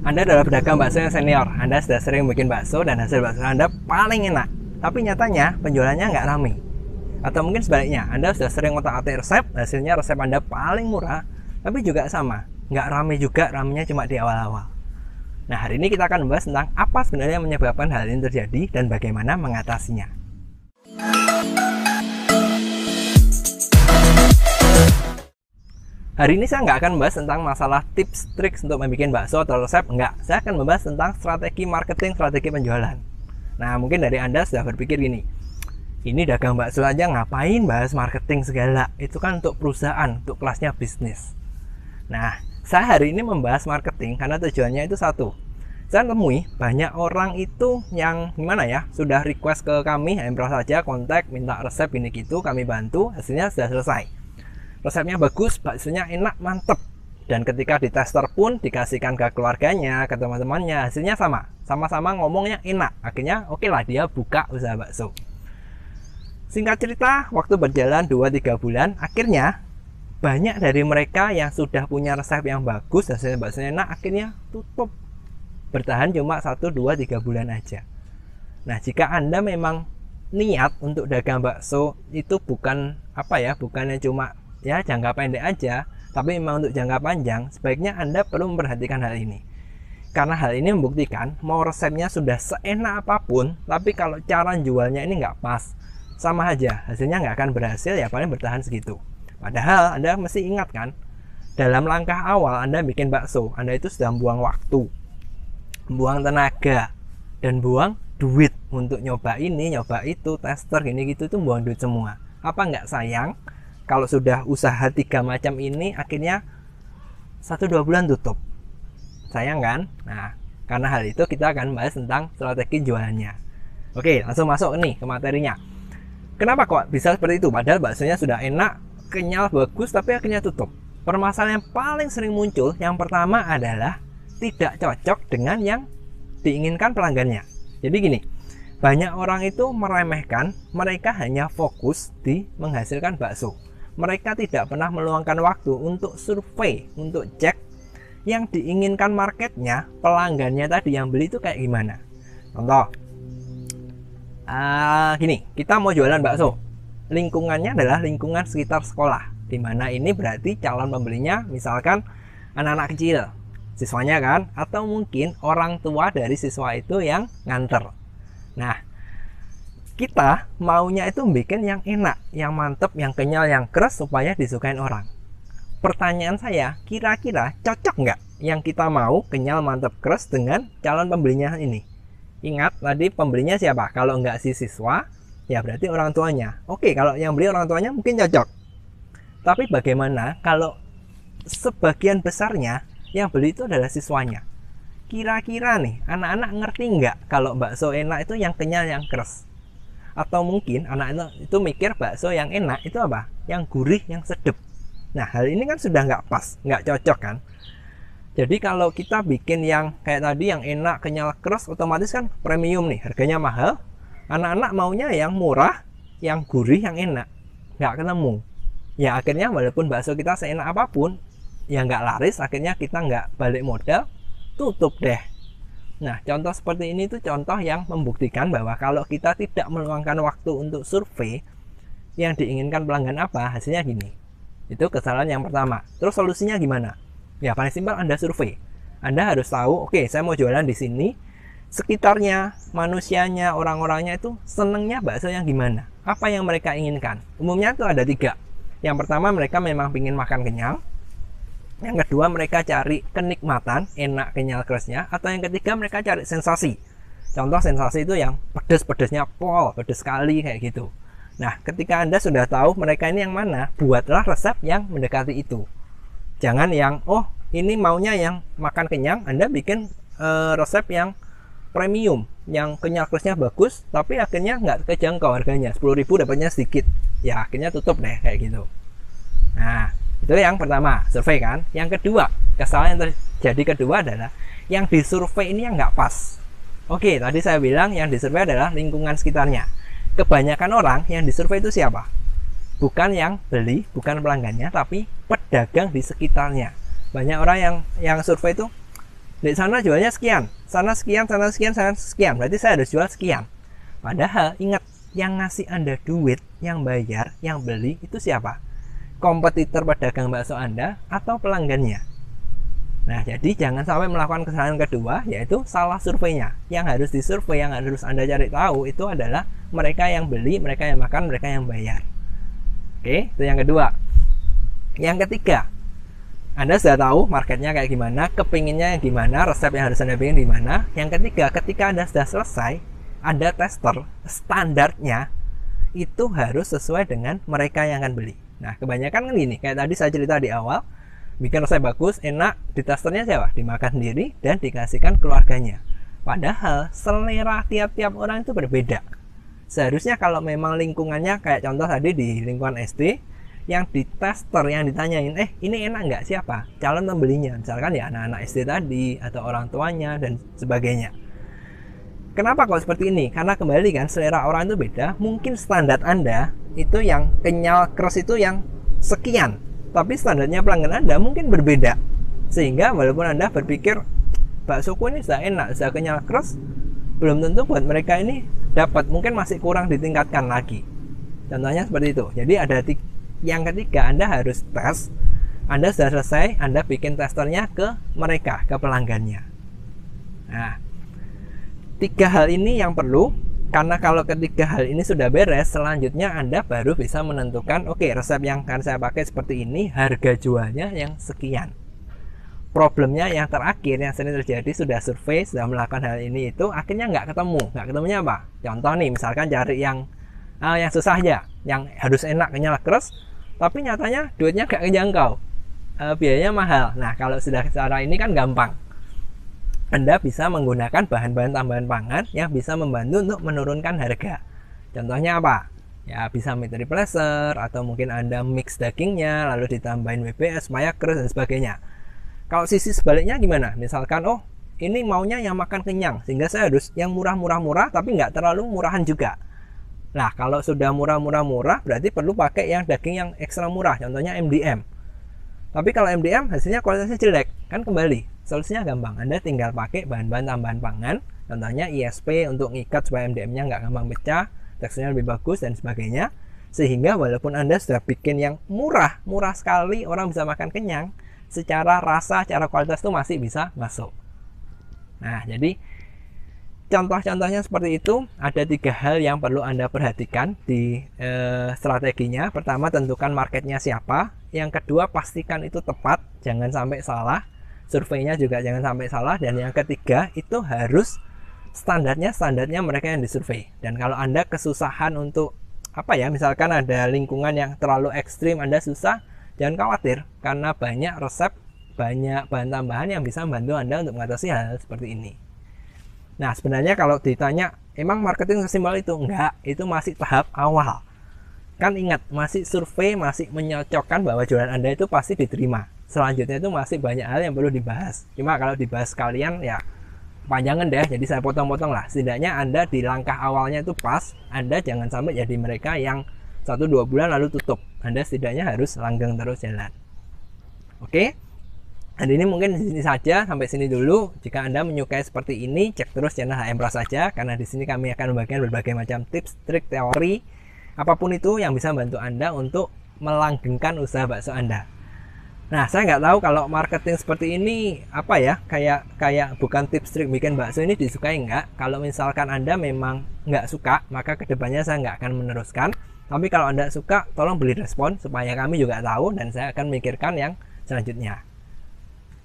Anda adalah pedagang bakso yang senior. Anda sudah sering bikin bakso dan hasil bakso Anda paling enak. Tapi nyatanya penjualannya nggak ramai. Atau mungkin sebaliknya, Anda sudah sering otak-atik resep, hasilnya resep Anda paling murah, tapi juga sama. Nggak ramai juga, ramainya cuma di awal-awal. Nah, hari ini kita akan membahas tentang apa sebenarnya yang menyebabkan hal ini terjadi dan bagaimana mengatasinya. Hari ini saya nggak akan membahas tentang masalah tips, trik untuk membuat bakso atau resep, enggak. Saya akan membahas tentang strategi marketing, strategi penjualan. Nah, mungkin dari Anda sudah berpikir gini, ini dagang bakso aja ngapain bahas marketing segala? Itu kan untuk perusahaan, untuk kelasnya bisnis. Nah, saya hari ini membahas marketing karena tujuannya itu satu. Saya temui banyak orang itu yang gimana ya, sudah request ke kami, embro saja, kontak, minta resep ini gitu, kami bantu, hasilnya sudah selesai. Resepnya bagus, baksonya enak, mantep. Dan ketika ditester pun dikasihkan ke keluarganya, ke teman-temannya, hasilnya sama-sama ngomongnya enak. Akhirnya oke lah dia buka usaha bakso. Singkat cerita, waktu berjalan 2-3 bulan, akhirnya banyak dari mereka yang sudah punya resep yang bagus, hasilnya baksonya enak, akhirnya tutup. Bertahan cuma 1-2-3 bulan aja. Nah, jika Anda memang niat untuk dagang bakso itu bukannya cuma ya jangka pendek aja, tapi memang untuk jangka panjang, sebaiknya Anda perlu memperhatikan hal ini. Karena hal ini membuktikan mau resepnya sudah seenak apapun, tapi kalau cara jualnya ini nggak pas, sama aja hasilnya nggak akan berhasil, ya paling bertahan segitu. Padahal Anda mesti ingat kan, dalam langkah awal Anda bikin bakso, Anda itu sudah buang waktu, buang tenaga, dan buang duit untuk nyoba ini, nyoba itu, tester gini gitu, itu buang duit semua. Apa nggak sayang kalau sudah usaha 3 macam ini akhirnya 1-2 bulan tutup? Sayang kan? Nah, karena hal itu kita akan bahas tentang strategi jualannya. Oke, langsung masuk nih ke materinya. Kenapa kok bisa seperti itu? Padahal baksonya sudah enak, kenyal, bagus, tapi akhirnya tutup. Permasalahan yang paling sering muncul, yang pertama adalah tidak cocok dengan yang diinginkan pelanggannya. Jadi gini, banyak orang itu meremehkan, mereka hanya fokus di menghasilkan bakso. Mereka tidak pernah meluangkan waktu untuk survei, untuk cek yang diinginkan marketnya, pelanggannya tadi yang beli itu kayak gimana. Contoh, gini, kita mau jualan bakso, lingkungannya adalah lingkungan sekitar sekolah, dimana ini berarti calon pembelinya misalkan anak-anak kecil, siswanya kan, atau mungkin orang tua dari siswa itu yang nganter. Nah, kita maunya itu bikin yang enak, yang mantep, yang kenyal, yang keras supaya disukain orang. Pertanyaan saya, kira-kira cocok nggak yang kita mau kenyal, mantep, keras dengan calon pembelinya ini? Ingat tadi pembelinya siapa? Kalau nggak si siswa, ya berarti orang tuanya. Oke, kalau yang beli orang tuanya mungkin cocok. Tapi bagaimana kalau sebagian besarnya yang beli itu adalah siswanya? Kira-kira nih, anak-anak ngerti nggak kalau bakso enak itu yang kenyal, yang keras? Atau mungkin anak-anak itu mikir bakso yang enak itu apa? Yang gurih, yang sedap. Nah, hal ini kan sudah nggak pas, nggak cocok kan? Jadi kalau kita bikin yang kayak tadi, yang enak, kenyal, keras, otomatis kan premium nih, harganya mahal. Anak-anak maunya yang murah, yang gurih, yang enak. Nggak ketemu. Ya akhirnya walaupun bakso kita seenak apapun, ya nggak laris, akhirnya kita nggak balik modal, tutup deh. Nah, contoh seperti ini tuh contoh yang membuktikan bahwa kalau kita tidak meluangkan waktu untuk survei yang diinginkan pelanggan apa, hasilnya gini. Itu kesalahan yang pertama. Terus solusinya gimana? Ya paling simpel, Anda survei. Anda harus tahu, oke, saya mau jualan di sini, sekitarnya, manusianya, orang-orangnya itu senengnya bakso yang gimana? Apa yang mereka inginkan? Umumnya tuh ada 3. Yang pertama, mereka memang ingin makan kenyang. Yang kedua, mereka cari kenikmatan, enak, kenyal, kerasnya. Atau yang ketiga, mereka cari sensasi. Contoh sensasi itu yang pedes-pedesnya pol, pedes sekali kayak gitu. Nah, ketika Anda sudah tahu mereka ini yang mana, buatlah resep yang mendekati itu. Jangan yang, oh ini maunya yang makan kenyang, Anda bikin resep yang premium, yang kenyal, kerasnya bagus, tapi akhirnya nggak kejangkau harganya. 10.000 dapatnya sedikit. Ya akhirnya tutup deh kayak gitu. Nah, itu yang pertama, survei kan. Yang kedua, kesalahan yang terjadi kedua adalah yang disurvei ini yang nggak pas. Oke, tadi saya bilang yang disurvei adalah lingkungan sekitarnya. Kebanyakan orang yang disurvei itu siapa? Bukan yang beli, bukan pelanggannya, tapi pedagang di sekitarnya. Banyak orang yang survei itu Di sana jualnya sekian, sana sekian, sana sekian, sana sekian. Berarti saya harus jual sekian. Padahal ingat, yang ngasih Anda duit, yang bayar, yang beli itu siapa? Kompetitor pedagang bakso Anda atau pelanggannya? Nah, jadi jangan sampai melakukan kesalahan kedua, yaitu salah surveinya. Yang harus disurvei, yang harus Anda cari tahu itu adalah mereka yang beli, mereka yang makan, mereka yang bayar. Oke, itu yang kedua. Yang ketiga, Anda sudah tahu marketnya kayak gimana, kepinginnya yang gimana, resep yang harus Anda bikin gimana. Yang ketiga, ketika Anda sudah selesai, Anda tester, standarnya itu harus sesuai dengan mereka yang akan beli. Nah, kebanyakan kan gini, kayak tadi saya cerita di awal, bikin resep bagus, enak, di testernya siapa? Dimakan sendiri dan dikasihkan keluarganya. Padahal selera tiap-tiap orang itu berbeda. Seharusnya kalau memang lingkungannya kayak contoh tadi di lingkungan SD, yang di tester, yang ditanyain, ini enak nggak, siapa? Calon pembelinya, misalkan ya anak-anak SD tadi, atau orang tuanya, dan sebagainya. Kenapa kok seperti ini? Karena kembali kan, selera orang itu beda. Mungkin standar Anda itu yang kenyal, keras itu yang sekian, tapi standarnya pelanggan Anda mungkin berbeda. Sehingga walaupun Anda berpikir baksoku ini sudah enak, sudah kenyal keras, belum tentu buat mereka ini dapat, mungkin masih kurang ditingkatkan lagi. Contohnya seperti itu. Jadi ada yang ketiga, Anda harus tes. Anda sudah selesai, Anda bikin testernya ke mereka, ke pelanggannya. Nah, 3 hal ini yang perlu. Karena kalau ketiga hal ini sudah beres, selanjutnya Anda baru bisa menentukan, oke, resep yang akan saya pakai seperti ini, harga jualnya yang sekian. Problemnya yang terakhir yang sering terjadi, sudah survei, sudah melakukan hal ini, itu akhirnya nggak ketemu. Nggak ketemunya apa? Contoh nih, misalkan cari yang susah aja, yang harus enak, kenyal, keras, tapi nyatanya duitnya nggak kejangkau, biayanya mahal. Nah, kalau sudah cara ini kan gampang. Anda bisa menggunakan bahan-bahan tambahan pangan yang bisa membantu untuk menurunkan harga. Contohnya apa? Ya, bisa meat replacer, atau mungkin Anda mix dagingnya lalu ditambahin WBS supaya keras dan sebagainya. Kalau sisi sebaliknya gimana? Misalkan, ini maunya yang makan kenyang, sehingga saya harus yang murah-murah tapi nggak terlalu murahan juga. Nah, kalau sudah murah-murah berarti perlu pakai yang daging yang ekstra murah, contohnya MDM. Tapi kalau MDM hasilnya kualitasnya jelek, kan kembali solusinya gampang. Anda tinggal pakai bahan-bahan tambahan pangan, contohnya ISP untuk ngikat supaya MDM-nya nggak gampang pecah, teksturnya lebih bagus dan sebagainya. Sehingga walaupun Anda sudah bikin yang murah sekali, orang bisa makan kenyang, secara rasa, secara kualitas itu masih bisa masuk. Nah, jadi contoh-contohnya seperti itu. Ada 3 hal yang perlu Anda perhatikan di strateginya. Pertama, tentukan marketnya siapa. Yang kedua, pastikan itu tepat, jangan sampai salah. Surveinya juga jangan sampai salah. Dan yang ketiga, itu harus standarnya mereka yang disurvei. Dan kalau Anda kesusahan untuk misalkan ada lingkungan yang terlalu ekstrim, Anda susah, jangan khawatir, karena banyak resep, banyak bahan tambahan yang bisa membantu Anda untuk mengatasi hal seperti ini. Nah, sebenarnya kalau ditanya, emang marketing sesimpel itu? Enggak, itu masih tahap awal. Kan ingat, masih survei, masih menyocokkan bahwa jualan Anda itu pasti diterima. Selanjutnya itu masih banyak hal yang perlu dibahas. Cuma kalau dibahas kalian, ya panjangan deh, jadi saya potong-potong lah. Setidaknya Anda di langkah awalnya itu pas, Anda jangan sampai jadi mereka yang 1-2 bulan lalu tutup. Anda setidaknya harus langgeng terus jalan. Oke? Dan ini mungkin di sini saja, sampai sini dulu. Jika Anda menyukai seperti ini, cek terus channel HM Pro saja, karena di sini kami akan membagikan berbagai macam tips, trik, teori, apapun itu yang bisa membantu Anda untuk melanggengkan usaha bakso Anda. Nah, saya nggak tahu kalau marketing seperti ini kayak bukan tips trik bikin bakso ini disukai nggak. Kalau misalkan Anda memang nggak suka, maka kedepannya saya nggak akan meneruskan. Tapi kalau Anda suka, tolong beri respon supaya kami juga tahu dan saya akan memikirkan yang selanjutnya.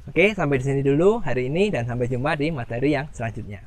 Oke, sampai di sini dulu hari ini dan sampai jumpa di materi yang selanjutnya.